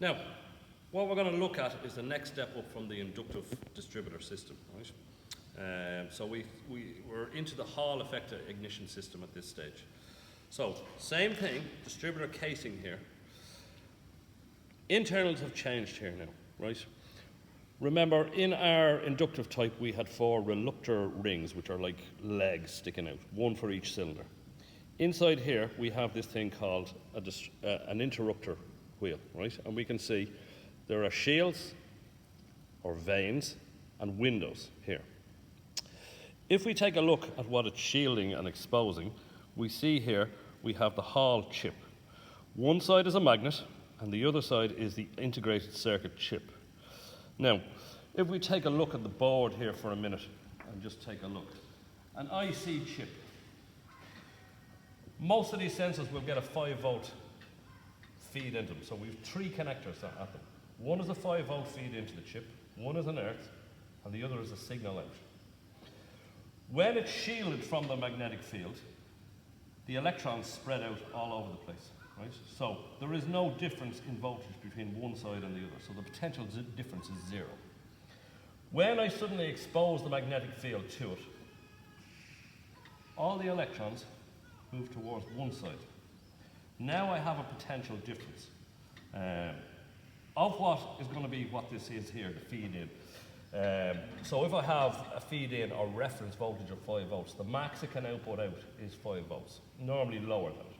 Now, what we're going to look at is the next step up from the inductive distributor system, right? So we're into the Hall effector ignition system at this stage. So, same thing, distributor casing here. Internals have changed here now, right? Remember, in our inductive type, we had 4 reluctor rings, which are like legs sticking out, 1 for each cylinder. Inside here, we have this thing called an interrupter wheel, right? And we can see there are shields, or vanes, and windows here. If we take a look at what it's shielding and exposing, we see here we have the Hall chip. One side is a magnet, and the other side is the integrated circuit chip. Now, if we take a look at the board here for a minute, and just take a look. An IC chip. Most of these sensors will get a 5-volt feed into them. So we have 3 connectors at them. One is a 5-volt feed into the chip, one is an earth, and the other is a signal out. When it's shielded from the magnetic field, the electrons spread out all over the place, right? So there is no difference in voltage between one side and the other, so the potential difference is 0. When I suddenly expose the magnetic field to it, all the electrons move towards one side. Now I have a potential difference of what is going to be what this is here, the feed in. So if I have a feed in or reference voltage of 5 volts, the max it can output out is 5 volts, normally lower than it.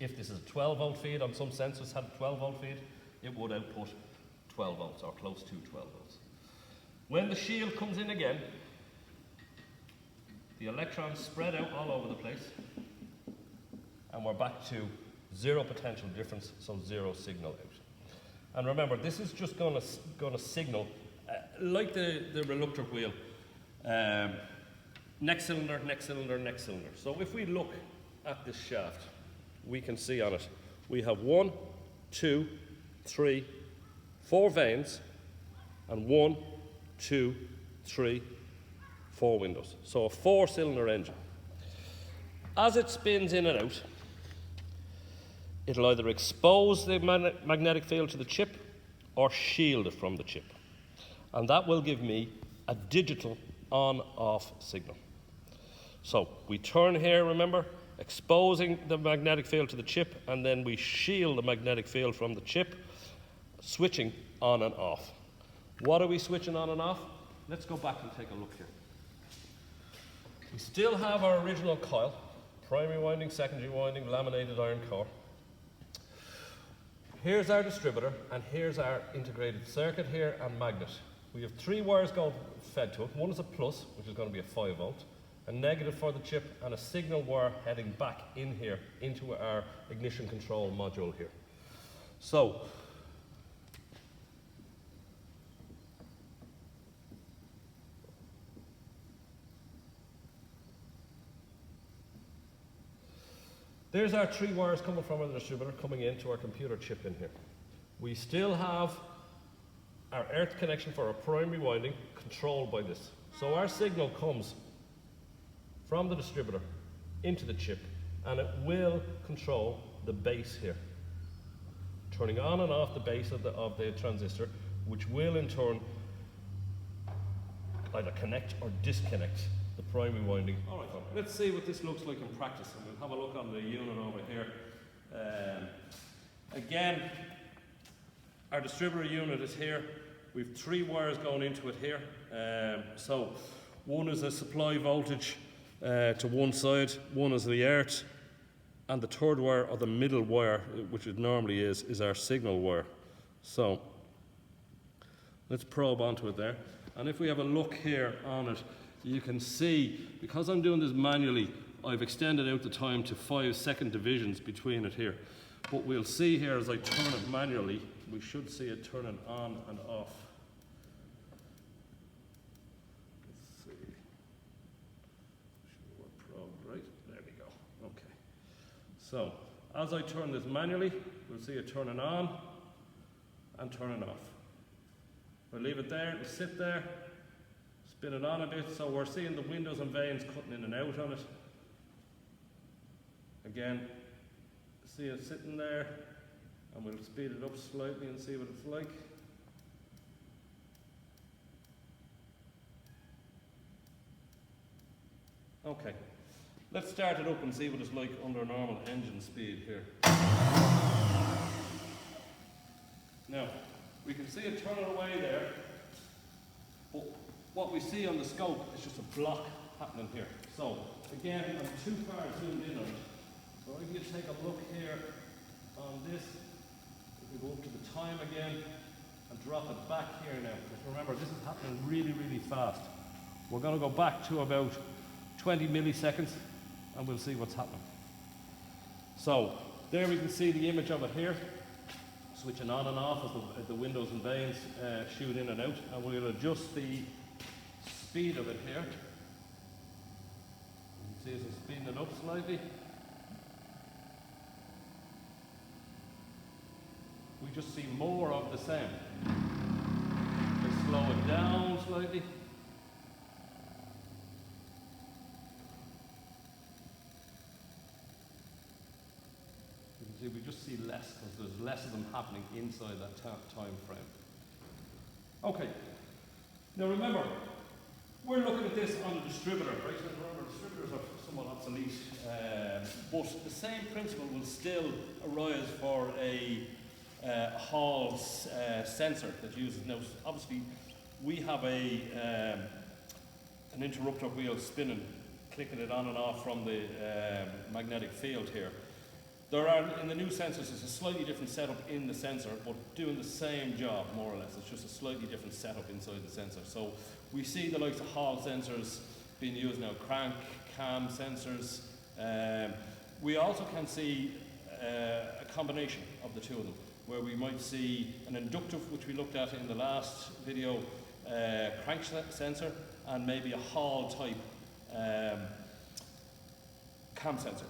If this is a 12 volt feed, on some sensors had a 12 volt feed, it would output 12 volts or close to 12 volts. When the shield comes in again, the electrons spread out all over the place, and we're back to 0 potential difference, so 0 signal out. And remember, this is just going to signal, like the reluctor wheel, next cylinder, next cylinder, next cylinder. So if we look at this shaft, we can see on it, we have 1, 2, 3, 4 vanes, and 1, 2, 3, 4 windows. So a 4-cylinder engine. As it spins in and out, it'll either expose the magnetic field to the chip or shield it from the chip. And that will give me a digital on-off signal. So we turn here, remember, exposing the magnetic field to the chip, and then we shield the magnetic field from the chip, switching on and off. What are we switching on and off? Let's go back and take a look here. We still have our original coil, primary winding, secondary winding, laminated iron core. Here's our distributor, and here's our integrated circuit here and magnet. We have 3 wires going fed to it. One is a plus, which is going to be a 5 volt, a negative for the chip, and a signal wire heading back in here into our ignition control module here. So, there's our 3 wires coming from our distributor coming into our computer chip in here. We still have our earth connection for our primary winding controlled by this. So our signal comes from the distributor into the chip, and it will control the base here, turning on and off the base of the transistor, which will in turn either connect or disconnect the primary winding. All right, let's see what this looks like in practice, and we'll have a look on the unit over here. Again, our distributor unit is here. We have 3 wires going into it here. So one is a supply voltage to one side, one is the earth, and the third wire, or the middle wire, which it normally is our signal wire. So let's probe onto it there. And if we have a look here on it, you can see, because I'm doing this manually, I've extended out the time to 5-second divisions between it here. What we'll see here as I turn it manually, we should see it turning on and off. Let's see. Sure we're probed right. There we go. Okay. So, as I turn this manually, we'll see it turning on and turning off. If I leave it there, it'll sit there, spin it on a bit, so we're seeing the windows and vanes cutting in and out on it. Again, see it sitting there, And we'll speed it up slightly and see what it's like. Okay, let's start it up and see what it's like under normal engine speed here. Now, we can see it turning away there, but what we see on the scope is just a block happening here. So, again, I'm too far zoomed in on it. So if you take a look here on this, if we go up to the time again and drop it back here now, because remember this is happening really, really fast. We're going to go back to about 20 milliseconds and we'll see what's happening. So there we can see the image of it here, switching on and off as the windows and vanes shoot in and out, and we'll adjust the speed of it here. You can see as I'm speeding it up slightly. We just see more of the same. Let's slow it down slightly. You can see we just see less because there's less of them happening inside that time frame. Okay. Now remember, we're looking at this on the distributor, right? And remember, distributors are somewhat obsolete, but the same principle will still arise for a Hall sensor that uses, now obviously we have an interrupter wheel spinning, clicking it on and off from the magnetic field here. There are, in the new sensors, it's a slightly different setup in the sensor, but doing the same job, more or less. It's just a slightly different setup inside the sensor. So we see the likes of Hall sensors being used now, crank, cam sensors. We also can see a combination of the two of them, where we might see an inductive, which we looked at in the last video, crank sensor, and maybe a Hall type cam sensor,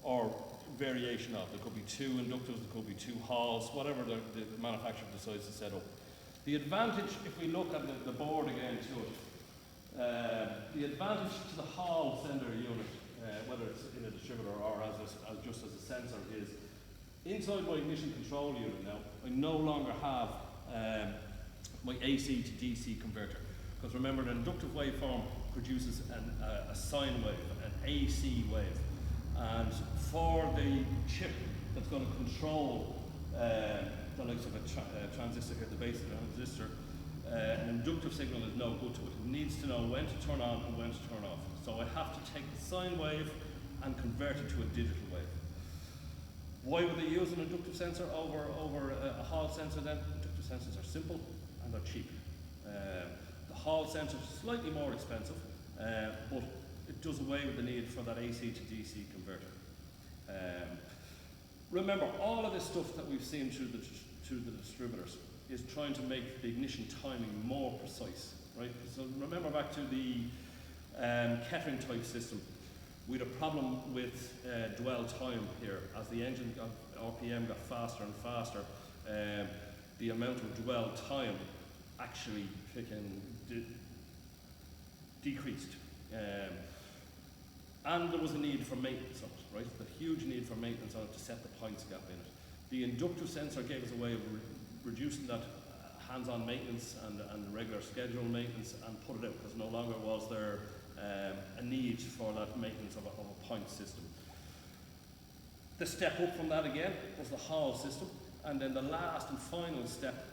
or variation of. There could be two inductives, there could be two Halls, whatever the manufacturer decides to set up. The advantage, if we look at the board again to it, the advantage to the Hall sender unit, whether it's in a distributor or as just as a sensor, is inside my ignition control unit now, I no longer have my AC to DC converter. Because remember, an inductive waveform produces a sine wave, an AC wave. And for the chip that's going to control the likes of a transistor here, the base of the transistor, an inductive signal is no good to it. It needs to know when to turn on and when to turn off. So I have to take the sine wave and convert it to a digital wave. Why would they use an inductive sensor over a Hall sensor then? Inductive sensors are simple and they're cheap. The Hall sensor is slightly more expensive, but it does away with the need for that AC to DC converter. Remember, all of this stuff that we've seen through the distributors is trying to make the ignition timing more precise, right? So remember back to the Kettering type system. We had a problem with dwell time here. As the engine RPM got faster and faster, the amount of dwell time actually decreased. And there was a need for maintenance on it, right? The huge need for maintenance on it to set the points gap in it. The inductive sensor gave us a way of reducing that hands-on maintenance and regular schedule maintenance and put it out, because no longer was there a need for that maintenance of a point system. The step up from that again was the Hall system, and then the last and final step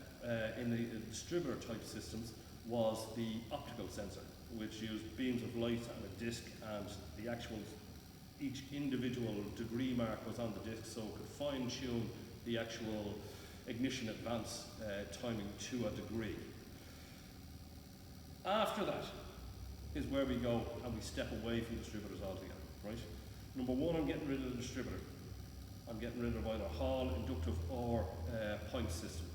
in the distributor type systems was the optical sensor, which used beams of light and a disc, and the actual, each individual degree mark was on the disc, so it could fine-tune the actual ignition advance timing to a degree. After that is where we go and we step away from distributors altogether, right? Number one, I'm getting rid of the distributor. I'm getting rid of either Hall, inductive, or point system.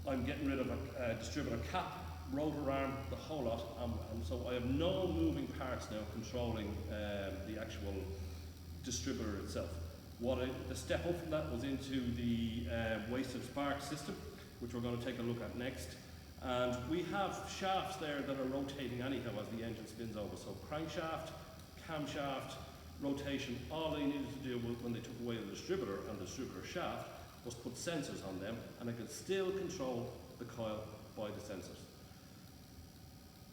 I'm getting rid of a distributor cap, rotor arm, the whole lot, and so I have no moving parts now controlling the actual distributor itself. The step up from that was into the wasted spark system, which we're going to take a look at next. And we have shafts there that are rotating anyhow as the engine spins over. So crankshaft, camshaft, rotation, all they needed to do was, when they took away the distributor and the distributor shaft, was put sensors on them, and it could still control the coil by the sensors.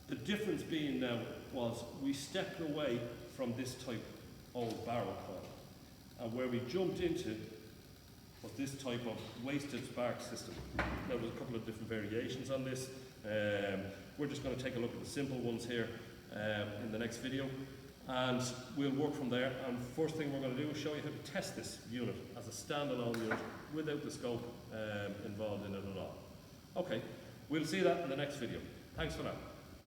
The difference being now was we stepped away from this type old barrel coil, and where we jumped into was this type of wasted spark system. Now there's a couple of different variations on this. We're just going to take a look at the simple ones here in the next video, and we'll work from there. And first thing we're going to do is show you how to test this unit as a standalone unit without the scope involved in it at all. Okay, we'll see that in the next video. Thanks for that.